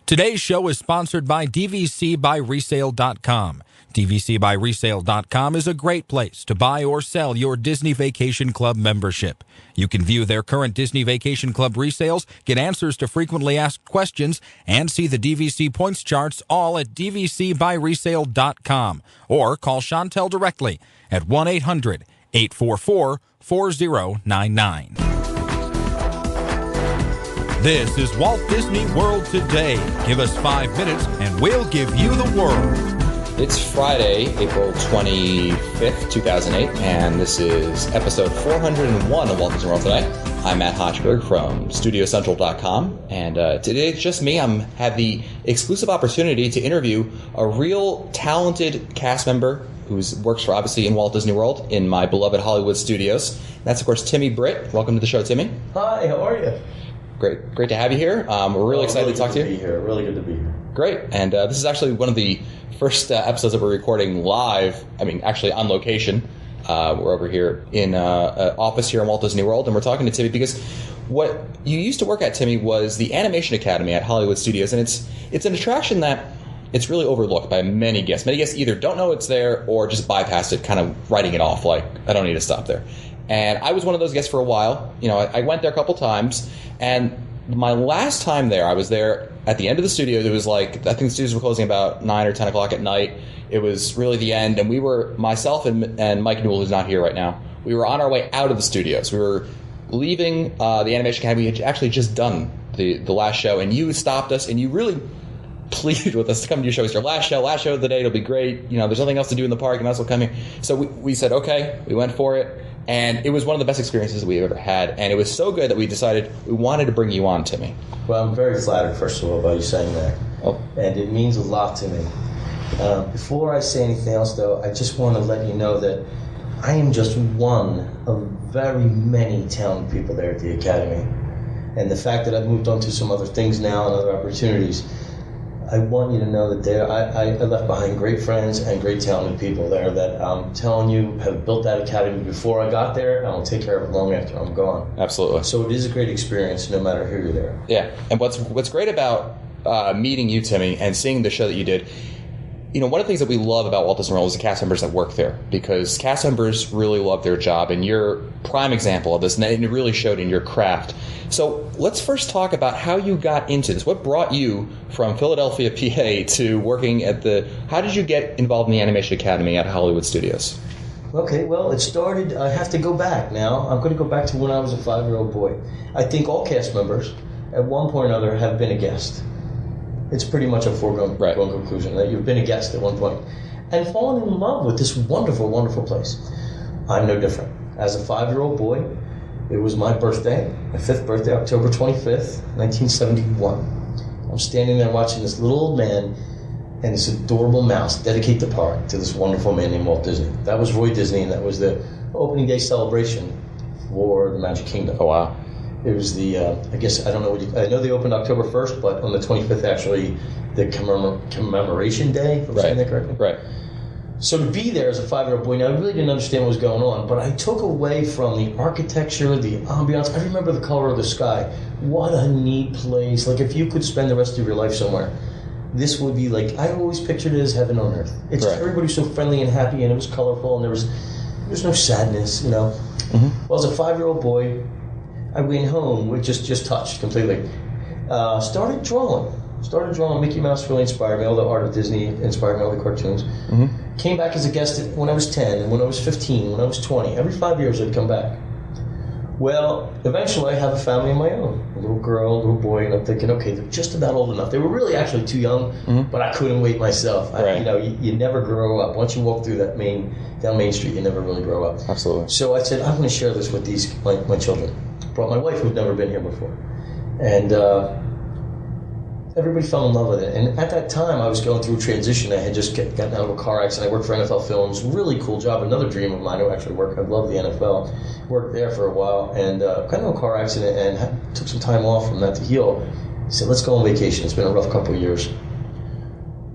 Today's show is sponsored by DVCBuyResale.com. DVCBuyResale.com is a great place to buy or sell your Disney Vacation Club membership. You can view their current Disney Vacation Club resales, get answers to frequently asked questions, and see the DVC points charts all at DVCBuyResale.com. Or call Chantel directly at 1-800-844-4099. This is Walt Disney World Today. Give us 5 minutes and we'll give you the world. It's Friday, April 25th, 2008, and this is episode 401 of Walt Disney World Today. I'm Matt Hochberg from StudioCentral.com, and today it's just me. I have the exclusive opportunity to interview a real talented cast member who works for, obviously, in Walt Disney World in my beloved Hollywood studios. That's, of course, Timmy Britt. Welcome to the show, Timmy. Hi, how are you? Great to have you here. We're really excited to talk to you. Really good to be here. Great. And this is actually one of the first episodes that we're recording live, actually on location. We're over here in an office here in Walt Disney World, and we're talking to Timmy because what you used to work at, Timmy, was the Animation Academy at Hollywood Studios, and it's an attraction that it's really overlooked by many guests. Many guests either don't know it's there or just bypass it, kind of writing it off like, I don't need to stop there. And I was one of those guests for a while. You know, I went there a couple times, and my last time there, I was there at the end of the studio. It was like, I think the studios were closing about 9 or 10 o'clock at night. It was really the end, and we were, myself and Mike Newell, who's not here right now, we were on our way out of the studios. We were leaving the Animation Academy. We had actually just done the last show, and you stopped us, and you really pleaded with us to come to your show. It's your last show of the day. It'll be great. You know, there's nothing else to do in the park, and us will come here. So we said, okay, we went for it. And it was one of the best experiences we've ever had. And it was so good that we decided we wanted to bring you on, Timmy. Well, I'm very flattered, first of all, by you saying that. Oh. And it means a lot to me. Before I say anything else, though, I just want to let you know that I am just one of very many talented people there at the Academy. And the fact that I've moved on to some other things now and other opportunities, I want you to know that I left behind great friends and great talented people there that I'm telling you have built that academy before I got there, and I'll take care of it long after I'm gone. Absolutely. So it is a great experience no matter who you're there. Yeah, and what's great about meeting you, Timmy, and seeing the show that you did, you know, one of the things that we love about Walt Disney World is the cast members that work there, because cast members really love their job, and you're a prime example of this, and it really showed in your craft. So let's first talk about how you got into this. What brought you from Philadelphia, PA, to working at how did you get involved in the Animation Academy at Hollywood Studios? Okay, well, it started, I have to go back now. I'm going to go back to when I was a 5-year-old boy. I think all cast members, at one point or another, have been a guest. It's pretty much a foregone conclusion that you've been a guest at one point and fallen in love with this wonderful, wonderful place. I'm no different. As a 5-year-old boy, it was my birthday, my 5th birthday, October 25th, 1971. I'm standing there watching this little old man and this adorable mouse dedicate the park to this wonderful man named Walt Disney. That was Roy Disney, and that was the opening day celebration for the Magic Kingdom. Oh, wow. It was the, I guess, I don't know I know they opened October 1st, but on the 25th, actually, the commemoration day, if I'm saying that correctly. Right. So to be there as a 5-year-old boy, now I really didn't understand what was going on, but I took away from the architecture, the ambiance. I remember the color of the sky. What a neat place. Like, if you could spend the rest of your life somewhere, this would be like, I always pictured it as heaven on earth. It's right. Everybody was so friendly and happy, and it was colorful, and there was no sadness, you know. Mm-hmm. Well, as a 5-year-old boy, I went home with just touched completely. Started drawing Mickey Mouse really inspired me. All the art of Disney inspired me, all the cartoons. Mm-hmm. Came back as a guest when I was 10, and when I was 15, when I was 20. Every 5 years I'd come back. Well, eventually I have a family of my own. A little girl, a little boy, and I'm thinking, okay, they're just about old enough. They were really actually too young, but I couldn't wait myself. Right. You never grow up. Once you walk through down Main Street, you never really grow up. Absolutely. So I said, I'm going to share this with my children. Brought my wife, who'd never been here before. And everybody fell in love with it. And at that time, I was going through a transition. I had just gotten out of a car accident. I worked for NFL Films. Really cool job. Another dream of mine to actually work. I love the NFL. Worked there for a while. And got into a car accident and took some time off from that to heal. I said, let's go on vacation. It's been a rough couple of years.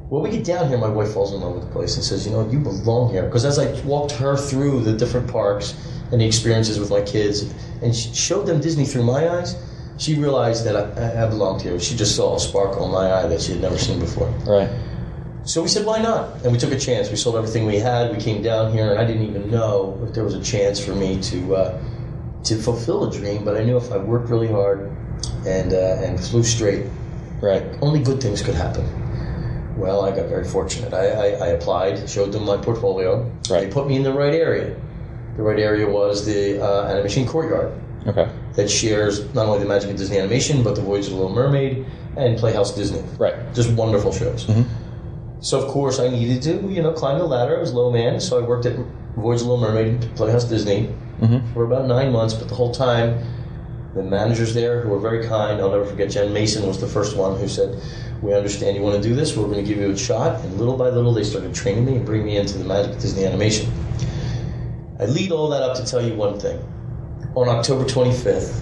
When we get down here, my wife falls in love with the place and says, you know, you belong here. Because as I walked her through the different parks and the experiences with my kids and showed them Disney through my eyes, She realized that I belonged here. She just saw a sparkle in my eye that she had never seen before. Right. So we said, why not? And we took a chance. We sold everything we had. We came down here, and I didn't even know if there was a chance for me to fulfill a dream. But I knew if I worked really hard and flew straight, right, only good things could happen. Well, I got very fortunate. I applied, showed them my portfolio. Right. They put me in the right area. The right area was the Animation Courtyard. Okay. That shares not only the magic of Disney Animation, but the Voyage of the Little Mermaid and Playhouse Disney. Right. Just wonderful shows. Mm-hmm. So, of course, I needed to, climb the ladder. I was low man, so I worked at Voyage of the Little Mermaid and Playhouse Disney for about 9 months. But the whole time, the managers there, who were very kind, I'll never forget, Jen Mason was the first one who said, we understand you want to do this, we're going to give you a shot. And little by little, they started training me and bringing me into the magic of Disney Animation. I lead all that up to tell you one thing. On October 25th,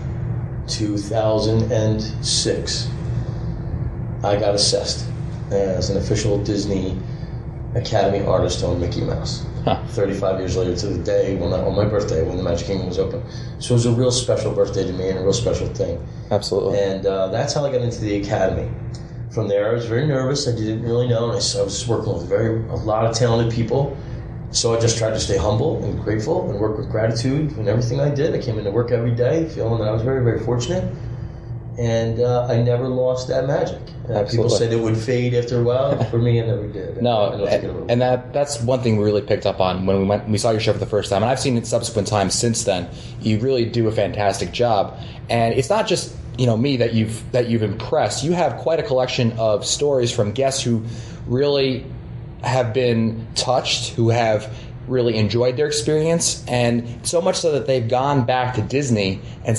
2006, I got assessed as an official Disney Academy artist on Mickey Mouse. 35 years later to the day on my birthday when the Magic Kingdom was open. So it was a real special birthday to me and a real special thing. Absolutely. And that's how I got into the Academy. From there, I was very nervous. I didn't really know. And I was working with a lot of talented people. So I just tried to stay humble and grateful and work with gratitude in everything I did. I came into work every day feeling that I was very, very fortunate. And I never lost that magic. People said it would fade after a while. For me, it never did. And that's one thing we really picked up on when we saw your show for the first time. And I've seen it subsequent times since then. You really do a fantastic job. And it's not just me that you've impressed. You have quite a collection of stories from guests who really have been touched, who have really enjoyed their experience, and so much so that they've gone back to Disney and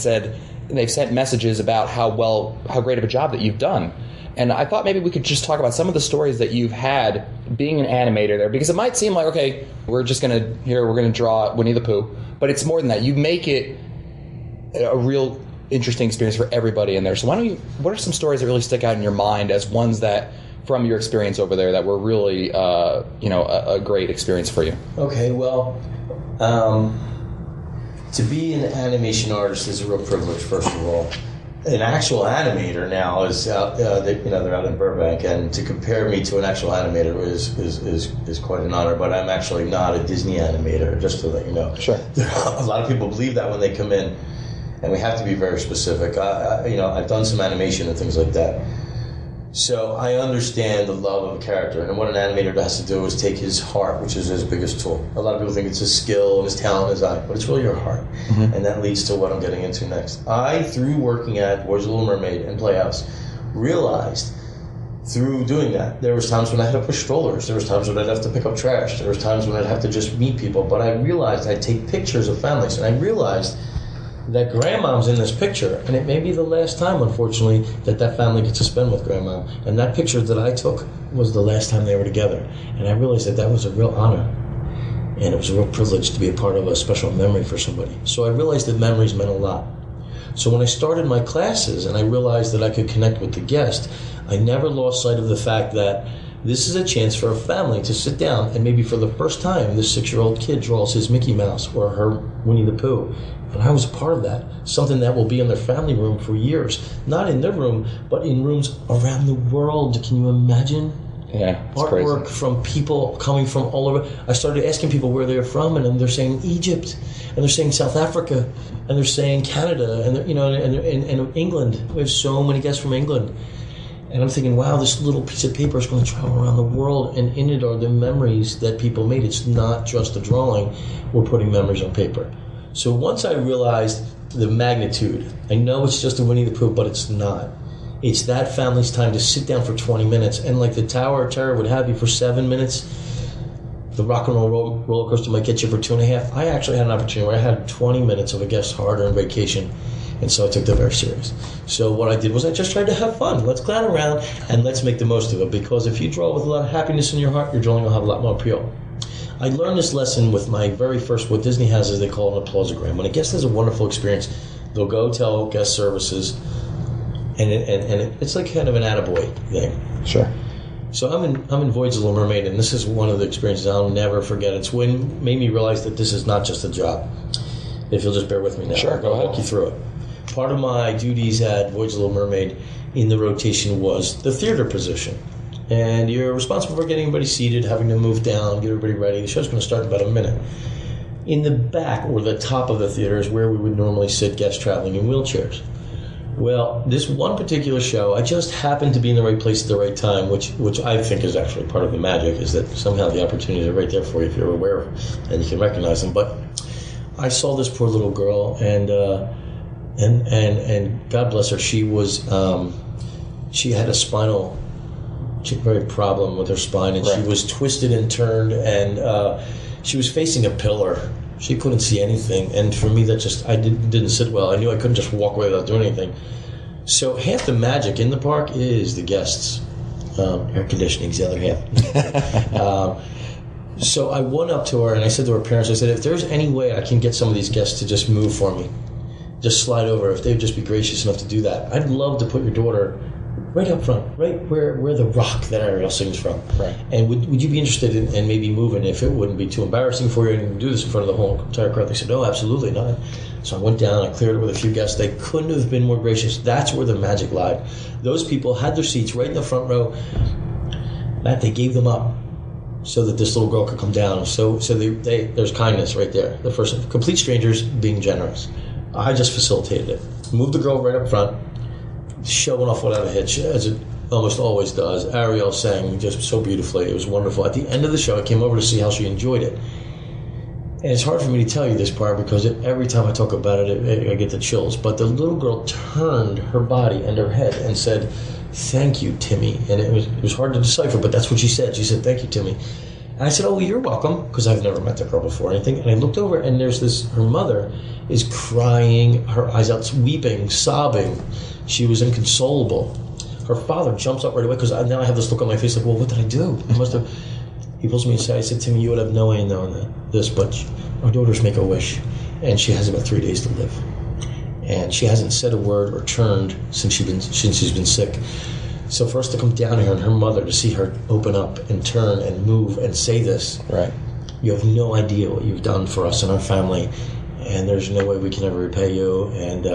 they've sent messages about how great of a job that you've done. And I thought maybe we could just talk about some of the stories that you've had being an animator there, because it might seem like, okay, we're going to draw Winnie the Pooh, but it's more than that. You make it a real interesting experience for everybody in there. So what are some stories that really stick out in your mind as ones that, from your experience over there, that were really, a great experience for you? Okay, well, to be an animation artist is a real privilege, first of all. An actual animator now is out, they're out in Burbank, and to compare me to an actual animator is quite an honor. But I'm actually not a Disney animator, just to let you know. Sure. A lot of people believe that when they come in, and we have to be very specific. I've done some animation and things like that. So I understand the love of a character, and what an animator has to do is take his heart, which is his biggest tool. A lot of people think it's his skill and his talent and his eye, but it's really your heart. Mm-hmm. And that leads to what I'm getting into next. I, through working at Voyage of the Little Mermaid and Playhouse, realized through doing that, there was times when I had to push strollers, there was times when I'd have to pick up trash, there was times when I'd have to just meet people, but I realized I'd take pictures of families, and I realized that grandmom's in this picture, and it may be the last time, unfortunately, that family gets to spend with grandma. And that picture that I took was the last time they were together. And I realized that was a real honor, and it was a real privilege to be a part of a special memory for somebody. So I realized that memories meant a lot. So when I started my classes and I realized that I could connect with the guest, I never lost sight of the fact that this is a chance for a family to sit down and maybe for the first time this 6-year-old kid draws his Mickey Mouse or her Winnie the Pooh. And I was a part of that. Something that will be in their family room for years. Not in their room, but in rooms around the world. Can you imagine? Yeah, it's artwork crazy. From people coming from all over. I started asking people where they're from, and they're saying Egypt, and they're saying South Africa, and they're saying Canada, and and England. We have so many guests from England. And I'm thinking, wow, this little piece of paper is going to travel around the world, and in it are the memories that people made. It's not just a drawing. We're putting memories on paper. So once I realized the magnitude, I know it's just a Winnie the Pooh, but it's not. It's that family's time to sit down for 20 minutes, and like the Tower of Terror would have you for 7 minutes, the Rock and Roll roller coaster might get you for 2.5. I actually had an opportunity where I had 20 minutes of a guest hard-earned vacation, and so I took that very serious. So what I did was I just tried to have fun. Let's clown around, and let's make the most of it, because if you draw with a lot of happiness in your heart, your drawing will have a lot more appeal. I learned this lesson with my very first, what Disney has is they call it an applausogram. When a guest has a wonderful experience, they'll go tell guest services, and it's like kind of an attaboy thing. Sure. So I'm in Voyage of the Little Mermaid, and this is one of the experiences I'll never forget. It's when made me realize that this is not just a job. If you'll just bear with me now, sure, go ahead. I'll walk you through it. part of my duties at Voyage of the Little Mermaid in the rotation was the theater position. And you're responsible for getting everybody seated, having to move down, get everybody ready. The show's going to start in about a minute. In the back, or the top of the theater, is where we would normally sit guests traveling in wheelchairs. Well, this one particular show, I just happened to be in the right place at the right time, which I think is actually part of the magic, is that somehow the opportunities are right there for you if you're aware of them and you can recognize them. But I saw this poor little girl, and God bless her, she was she had a spinal very problem with her spine, and she was twisted and turned, and she was facing a pillar. She couldn't see anything, and for me, that just didn't sit well. I knew I couldn't just walk away without doing anything. So half the magic in the park is the guests. Air conditioning's the other half. So I went up to her and I said to her parents, I said, if there's any way I can get some of these guests to just move for me, just slide over, if they'd just be gracious enough to do that, I'd love to put your daughter right up front, right where the rock that Ariel sings from. Right. And would you be interested in maybe moving if it wouldn't be too embarrassing for you and do this in front of the whole entire crowd? They said, no, absolutely not. So I went down, I cleared it with a few guests. They couldn't have been more gracious. That's where the magic lied. Those people had their seats right in the front row. Matt, they gave them up so that this little girl could come down. So there's kindness right there. The first, complete strangers being generous. I just facilitated it. Moved the girl right up front, showing off without a hitch, as it almost always does. Ariel sang just so beautifully. It was wonderful. At the end of the show, I came over to see how she enjoyed it. And it's hard for me to tell you this part because every time I talk about it, I get the chills. But the little girl turned her body and her head and said, "Thank you, Timmy." And it was hard to decipher, but that's what she said. She said, "Thank you, Timmy." And I said, "Oh, well, you're welcome," because I've never met the girl before or anything. And I looked over, and there's her mother is crying, her eyes out, weeping, sobbing. She was inconsolable. Her father jumps up right away because now I have this look on my face like, well, what did I do? I must have. He pulls me aside. I said, "Timmy, you would have no way of knowing this, but our daughters make a wish, and she has about 3 days to live, and she hasn't said a word or turned since she's been sick. So for us to come down here and her mother to see her open up and turn and move and say this, right? You have no idea what you've done for us and our family, and there's no way we can ever repay you. And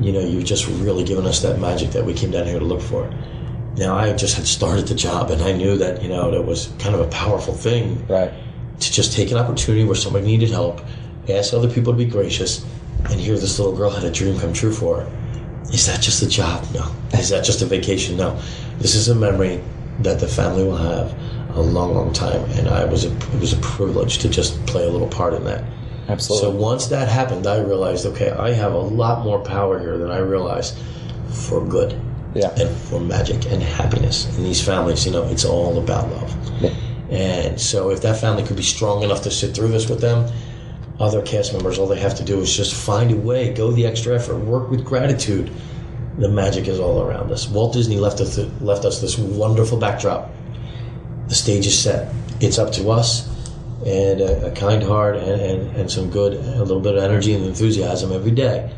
you've just really given us that magic that we came down here to look for." Now, I just had started the job, and I knew that, that was kind of a powerful thing. Right. To just take an opportunity where somebody needed help, ask other people to be gracious, and here this little girl had a dream come true for her. Is that just a job? No. Is that just a vacation? No. This is a memory that the family will have a long, long time, and it was a privilege to just play a little part in that. Absolutely. So once that happened, I realized, okay, I have a lot more power here than I realized for good. Yeah. And for magic and happiness in these families. It's all about love. Yeah. And so if that family could be strong enough to sit through this with them, other cast members, all they have to do is just find a way, go the extra effort, work with gratitude. The magic is all around us. Walt Disney left us this wonderful backdrop. The stage is set. It's up to us and a kind heart and some good, a little bit of energy and enthusiasm every day.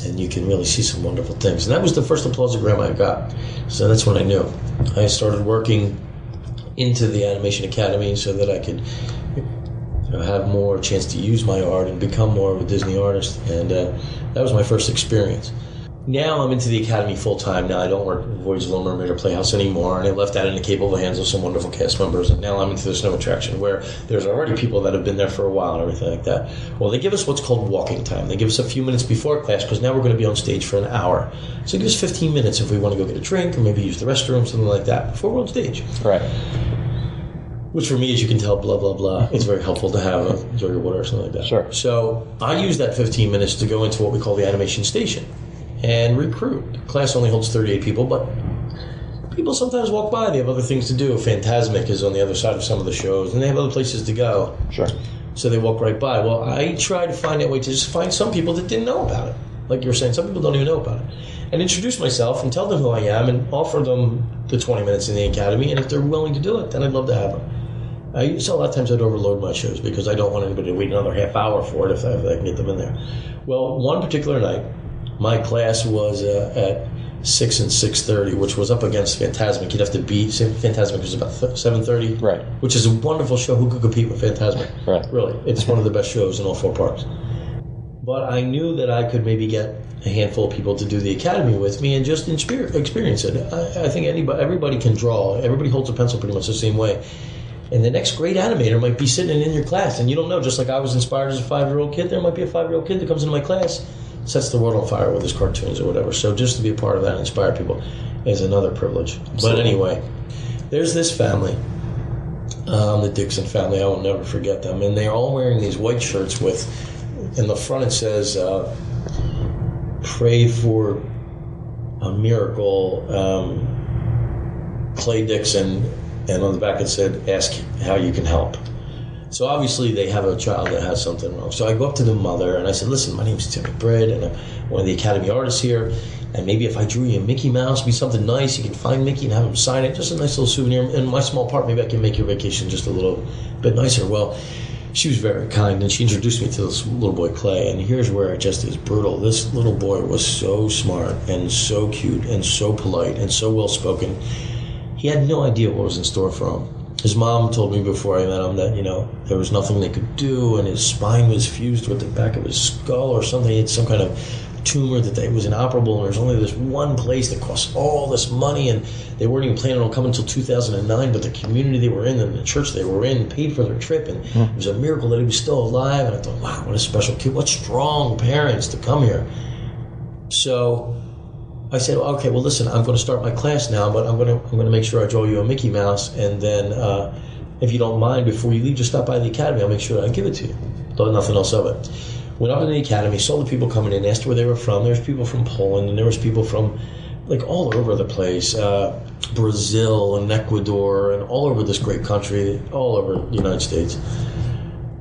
And you can really see some wonderful things. And that was the first applausogram I got. So that's when I knew. I started working into the Animation Academy so that I could have more chance to use my art and become more of a Disney artist. And that was my first experience. Now I'm into the Academy full-time. Now I don't work at Voyage of the Little Mermaid or Playhouse anymore, and I left that in the capable hands of some wonderful cast members, and now I'm into the snow attraction where there's already people that have been there for a while and everything like that. Well, they give us what's called walking time. They give us a few minutes before class because now we're going to be on stage for an hour. So give us 15 minutes if we want to go get a drink or maybe use the restroom, something like that, before we're on stage. Right. Which for me, as you can tell, blah, blah, blah, it's very helpful to have a jug of water or something like that. Sure. So I use that 15 minutes to go into what we call the animation station and recruit. The class only holds 38 people, but people sometimes walk by. They have other things to do. Fantasmic is on the other side of some of the shows, and they have other places to go. Sure. So they walk right by. Well, I try to find a way to just find some people that didn't know about it. Like you were saying, some people don't even know about it. And introduce myself and tell them who I am and offer them the 20 minutes in the Academy, and if they're willing to do it, then I'd love to have them. So a lot of times I'd overload my shows because I don't want anybody to wait another half hour for it if I can get them in there. Well, one particular night, my class was at 6 and 6:30, which was up against Fantasmic. You'd have to beat Fantasmic, was about 7:30, right? Which is a wonderful show. Who could compete with Fantasmic? Right. Really, it's one of the best shows in all four parks. but I knew that I could maybe get a handful of people to do the academy with me and just experience it. I think everybody can draw. Everybody holds a pencil pretty much the same way. And the next great animator might be sitting in your class, and you don't know. Just like I was inspired as a 5-year-old kid, there might be a 5-year-old kid that comes into my class, sets the world on fire with his cartoons or whatever. So just to be a part of that and inspire people is another privilege. Absolutely. But anyway, there's this family, the Dixon family. I will never forget them. And they're all wearing these white shirts with, in the front it says, pray for a miracle, Clay Dixon, and on the back it said, ask how you can help. So obviously they have a child that has something wrong. So I go up to the mother and I said, listen, my name's Timmy Britt, and I'm one of the Academy artists here, and maybe if I drew you a Mickey Mouse, be something nice, you can find Mickey and have him sign it, just a nice little souvenir. In my small part, maybe I can make your vacation just a little bit nicer. Well, she was very kind, and she introduced me to this little boy, Clay, and here's where it just is brutal. This little boy was so smart and so cute and so polite and so well-spoken. He had no idea what was in store for him. His mom told me before I met him that, there was nothing they could do, and his spine was fused with the back of his skull or something. He had some kind of tumor that was inoperable, and there's only this one place that costs all this money, and they weren't even planning on coming until 2009, but the community they were in and the church they were in paid for their trip, and it was a miracle that he was still alive. And I thought, wow, what a special kid, what strong parents to come here. So I said, okay, well, listen, I'm going to start my class now, but I'm going to make sure I draw you a Mickey Mouse, and then if you don't mind, before you leave, just stop by the academy. I'll make sure I give it to you. Thought nothing else of it. Went up in the academy, saw the people coming in, asked where they were from. There was people from Poland, and there was people from all over the place, Brazil and Ecuador, and all over this great country, all over the United States.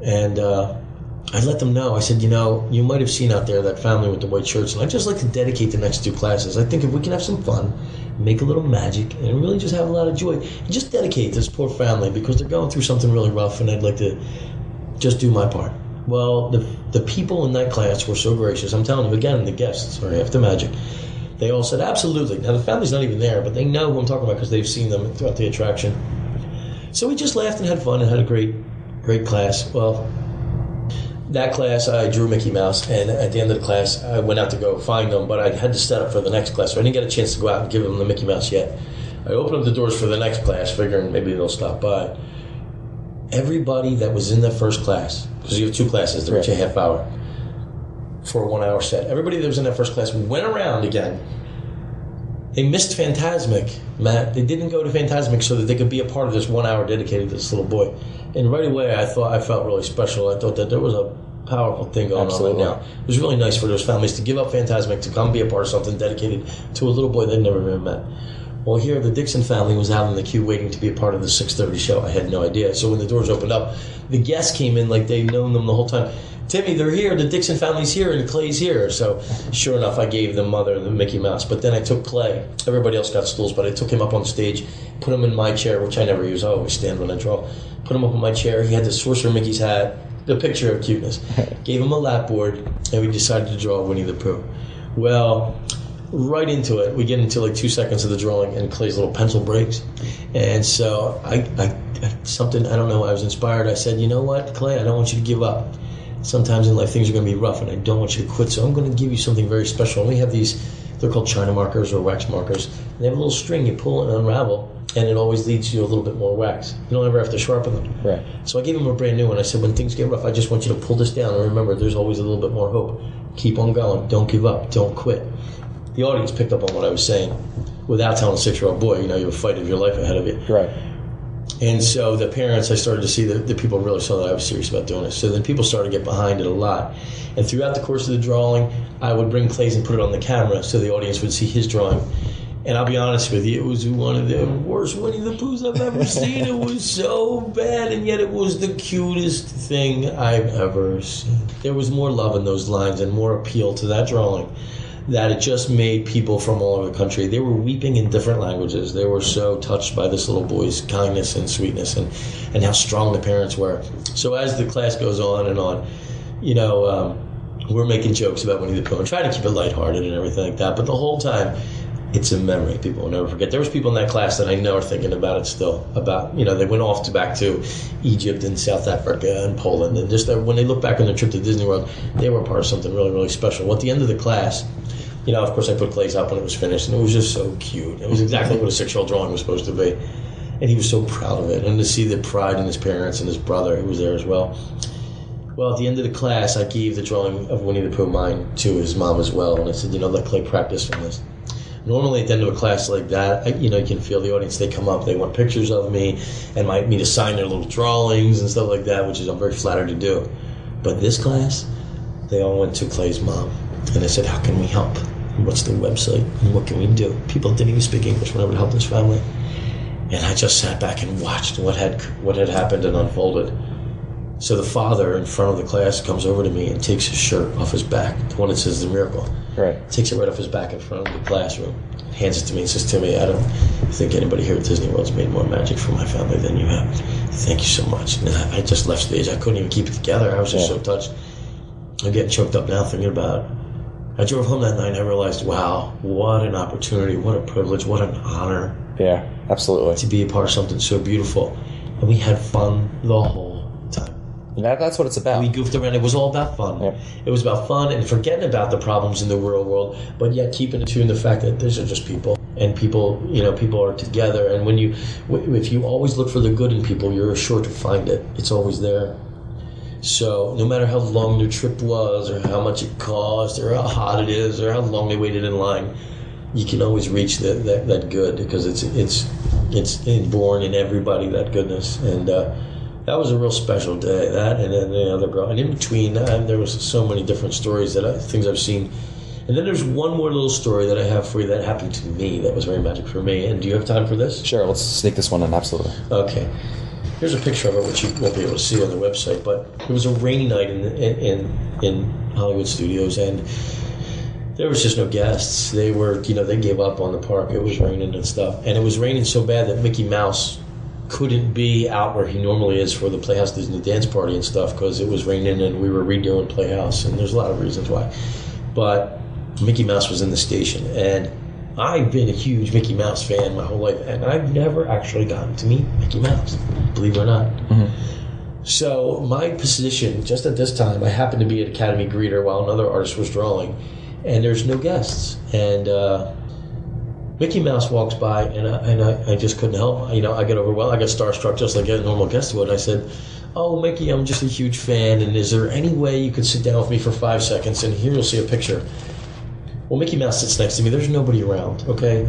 And I let them know. I said, you might have seen out there that family with the white shirts, and I'd just like to dedicate the next 2 classes. I think if we can have some fun, make a little magic, and really just have a lot of joy, and just dedicate this poor family because they're going through something really rough, and I'd like to just do my part. Well, the people in that class were so gracious. I'm telling you, again, the guests are half the magic. They all said, absolutely. Now, the family's not even there, but they know who I'm talking about because they've seen them throughout the attraction. So we just laughed and had fun and had a great class. Well, that class, I drew Mickey Mouse, and at the end of the class, I went out to go find them, but I had to set up for the next class, so I didn't get a chance to go out and give them the Mickey Mouse yet. I opened up the doors for the next class, figuring maybe they'll stop by. Everybody that was in that first class, because you have 2 classes, they're each a half hour for a 1-hour set. Everybody that was in that first class went around again. They missed Fantasmic, Matt. They didn't go to Fantasmic so that they could be a part of this 1 hour dedicated to this little boy. And right away, I felt really special. I thought that there was a powerful thing going on right now. It was really nice for those families to give up Fantasmic to come be a part of something dedicated to a little boy they'd never even met. Well, here, the Dixon family was out in the queue waiting to be a part of the 6:30 show. I had no idea. So when the doors opened up, the guests came in like they'd known them the whole time. Timmy, they're here. The Dixon family's here, and Clay's here. So sure enough, I gave the mother the Mickey Mouse. But then I took Clay. Everybody else got stools, but I took him up on stage, put him in my chair, which I never use. I always stand when I draw. Put him up in my chair. He had the Sorcerer Mickey's hat, the picture of cuteness. Gave him a lap board, and we decided to draw Winnie the Pooh. Well, right into it. We get into like 2 seconds of the drawing, and Clay's little pencil breaks. And so I don't know, I was inspired. I said, you know what, Clay, I don't want you to give up. Sometimes in life things are going to be rough, and I don't want you to quit, so I'm going to give you something very special. And we have these, they're called China markers or wax markers. And they have a little string you pull and unravel, and it always leads you a little bit more wax. You don't ever have to sharpen them. Right. So I gave him a brand new one. I said, when things get rough, I just want you to pull this down, and remember, there's always a little bit more hope. Keep on going. Don't give up. Don't quit. The audience picked up on what I was saying without telling a 6-year-old boy, you have a fight of your life ahead of you. Right. And so the parents, I started to see that the people really saw that I was serious about doing this. So then people started to get behind it a lot. And throughout the course of the drawing, I would bring Clay's and put it on the camera so the audience would see his drawing. And I'll be honest with you, it was one of the worst Winnie the Poohs I've ever seen. It was so bad, and yet it was the cutest thing I've ever seen. There was more love in those lines and more appeal to that drawing that it just made people from all over the country. They were weeping in different languages. They were so touched by this little boy's kindness and sweetness and how strong the parents were. So as the class goes on and on, we're making jokes about Winnie the Pooh and trying to keep it lighthearted and everything like that. But the whole time, it's a memory people will never forget. There was people in that class that I know are thinking about it still. About, they went off back to Egypt and South Africa and Poland, and just when they look back on their trip to Disney World, they were part of something really, really special. Well, at the end of the class, of course, I put Clay's up when it was finished, and it was just so cute. It was exactly what a 6-year-old drawing was supposed to be, and he was so proud of it. And to see the pride in his parents and his brother, who was there as well. Well, at the end of the class, I gave the drawing of Winnie the Pooh, mine, to his mom as well, and I said, let Clay practice on this. Normally, at the end of a class like that, you can feel the audience. They come up, they want pictures of me, and want me to sign their little drawings and stuff like that, which I'm very flattered to do. But this class, they all went to Clay's mom, and they said, how can we help? What's the website? And what can we do? People didn't even speak English when I would help this family. And I just sat back and watched what had happened and unfolded. So the father in front of the class comes over to me and takes his shirt off his back, the one that says The Miracle. Right. Takes it right off his back in front of the classroom, hands it to me and says, Timmy, I don't think anybody here at Disney World's made more magic for my family than you have. Thank you so much. And I just left stage. I couldn't even keep it together. I was just so touched. I'm getting choked up now thinking about it. I drove home that night and I realized, wow, what an opportunity, what a privilege, what an honor. Yeah, absolutely. To be a part of something so beautiful. And we had fun the whole time. And that's what it's about. We goofed around. It was all about fun. Yep. It was about fun and forgetting about the problems in the real world, but yet keeping it true in the fact that these are just people. And people, people are together. And if you always look for the good in people, you're sure to find it. It's always there. So no matter how long their trip was, or how much it cost, or how hot it is, or how long they waited in line, you can always reach that good, because it's born in everybody, that goodness. And that was a real special day. That, and then the other girl, and in between that, there was so many different stories things I've seen. And then there's one more little story that I have for you that happened to me that was very magic for me. And do you have time for this? Sure, let's sneak this one in, absolutely. Okay. Here's a picture of it, which you won't be able to see on the website, but it was a rainy night in Hollywood Studios, and there was just no guests. They were, they gave up on the park. It was raining and stuff. And it was raining so bad that Mickey Mouse couldn't be out where he normally is for the Playhouse Disney Dance Party and stuff, because it was raining and we were redoing Playhouse, and there's a lot of reasons why. But Mickey Mouse was in the station, and I've been a huge Mickey Mouse fan my whole life, and I've never actually gotten to meet Mickey Mouse, believe it or not. Mm-hmm. So my position, just at this time, I happened to be at Academy Greeter while another artist was drawing, and there's no guests. And Mickey Mouse walks by, and I just couldn't help. I got overwhelmed. I got starstruck just like a normal guest would. I said, "Oh, Mickey, I'm just a huge fan, and is there any way you could sit down with me for 5 seconds? And here you'll see a picture." Well, Mickey Mouse sits next to me. There's nobody around, okay?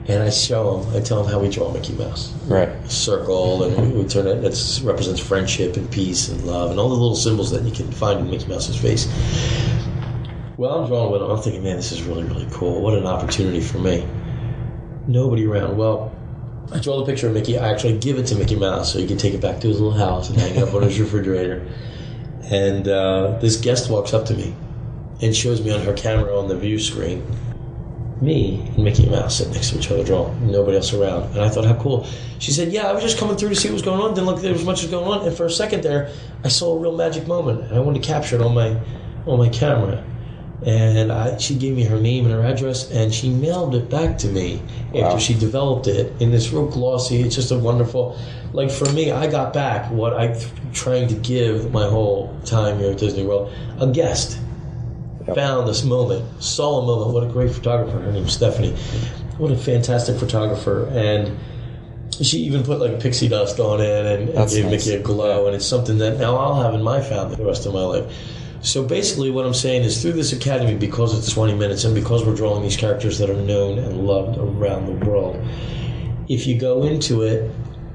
And I tell him how we draw Mickey Mouse. Right. A circle, and we turn it, that represents friendship and peace and love and all the little symbols that you can find in Mickey Mouse's face. Well, I'm drawing with him. I'm thinking, man, this is really, really cool. What an opportunity for me. Nobody around. Well, I draw the picture of Mickey. I actually give it to Mickey Mouse so he can take it back to his little house and hang it up on his refrigerator. And this guest walks up to me and shows me on her camera on the view screen me and Mickey Mouse sitting next to each other drawing, nobody else around. And I thought, how cool. She said, yeah, I was just coming through to see what was going on. Didn't look like there was much going on. And for a second there, I saw a real magic moment, and I wanted to capture it on my camera. And she gave me her name and her address, and she mailed it back to me after she developed it in this real glossy. It's just a wonderful, like for me, I got back what I'm trying to give my whole time here at Disney World, a guest. Yep. Found this moment, saw a moment. What a great photographer. Her name's Stephanie. What a fantastic photographer. And she even put like pixie dust on it and gave Mickey a glow. And it's something that now I'll have in my family the rest of my life. So basically what I'm saying is, through this academy, because it's 20 minutes and because we're drawing these characters that are known and loved around the world, if you go into it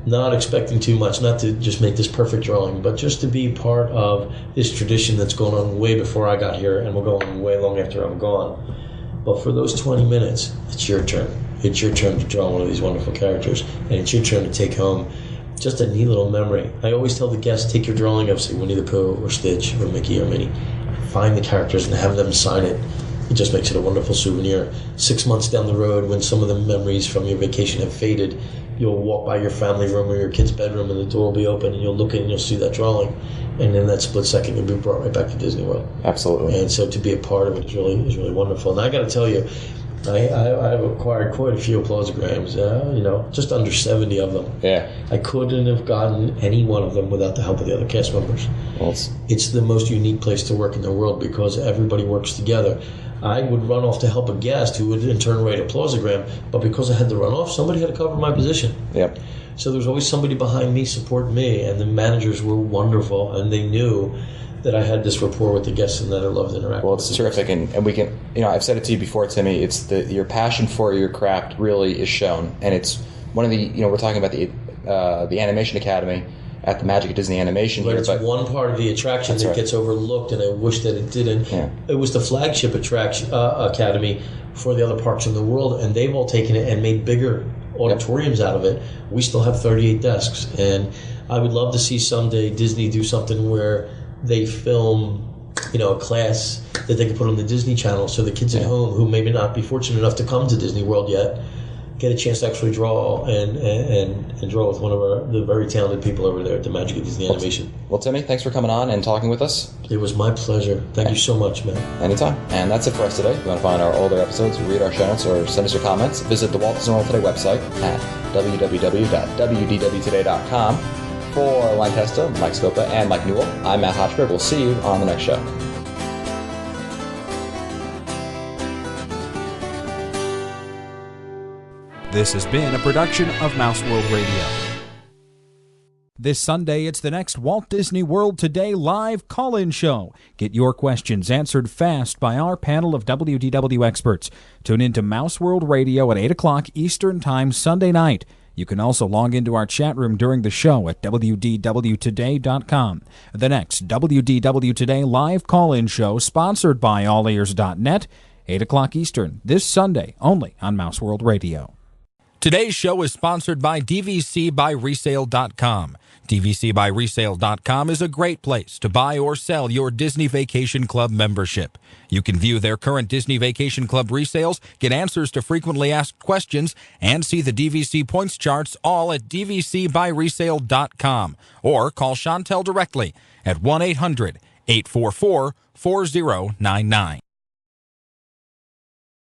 not expecting too much, not to just make this perfect drawing, but just to be part of this tradition that's going on way before I got here and will go on way long after I'm gone. But for those 20 minutes, it's your turn. It's your turn to draw one of these wonderful characters, and it's your turn to take home just a neat little memory. I always tell the guests, take your drawing of, say, Winnie the Pooh or Stitch or Mickey or Minnie, find the characters and have them sign it. It just makes it a wonderful souvenir. 6 months down the road, when some of the memories from your vacation have faded, you'll walk by your family room or your kid's bedroom, and the door will be open, and you'll look in and you'll see that drawing, and in that split second, you'll be brought right back to Disney World. Absolutely. And so to be a part of it is really wonderful. And I got to tell you, I've acquired quite a few applausigrams, just under 70 of them. Yeah. I couldn't have gotten any one of them without the help of the other cast members. Well, it's the most unique place to work in the world because everybody works together. I would run off to help a guest who would in turn write applausigram, but because I had to run off, somebody had to cover my position. Yep. So there was always somebody behind me supporting me, and the managers were wonderful, and they knew that I had this rapport with the guests and that I loved interacting. Well, it's terrific, and we can, I've said it to you before, Timmy. It's your passion for your craft really is shown, and it's one of the, we're talking about the Animation Academy at the Magic of Disney Animation but here. It's one part of the attraction that gets overlooked, and I wish that it didn't. Yeah. It was the flagship academy for the other parks in the world, and they've all taken it and made bigger auditoriums out of it. We still have 38 desks, and I would love to see someday Disney do something where they film, a class that they can put on the Disney Channel, so the kids at home who maybe not be fortunate enough to come to Disney World yet get a chance to actually draw and draw with one of the very talented people over there at the Magic of Disney Animation. Well, Timmy, thanks for coming on and talking with us. It was my pleasure. Thank you so much, man. Anytime. And that's it for us today. If you want to find our older episodes, read our show notes, or send us your comments, visit the Walt Disney World Today website at www.wdwtoday.com. For Len Testa, Mike Scopa, and Mike Newell, I'm Matt Hochberg. We'll see you on the next show. This has been a production of Mouse World Radio. This Sunday, it's the next Walt Disney World Today live call-in show. Get your questions answered fast by our panel of WDW experts. Tune in to Mouse World Radio at 8 o'clock Eastern Time Sunday night. You can also log into our chat room during the show at WDWToday.com. The next WDW Today live call-in show, sponsored by AllEars.net, 8 o'clock Eastern, this Sunday, only on Mouse World Radio. Today's show is sponsored by DVCBuyResale.com. DVCBuyResale.com is a great place to buy or sell your Disney Vacation Club membership. You can view their current Disney Vacation Club resales, get answers to frequently asked questions, and see the DVC points charts all at DVCBuyResale.com. Or call Chantel directly at 1-800-844-4099.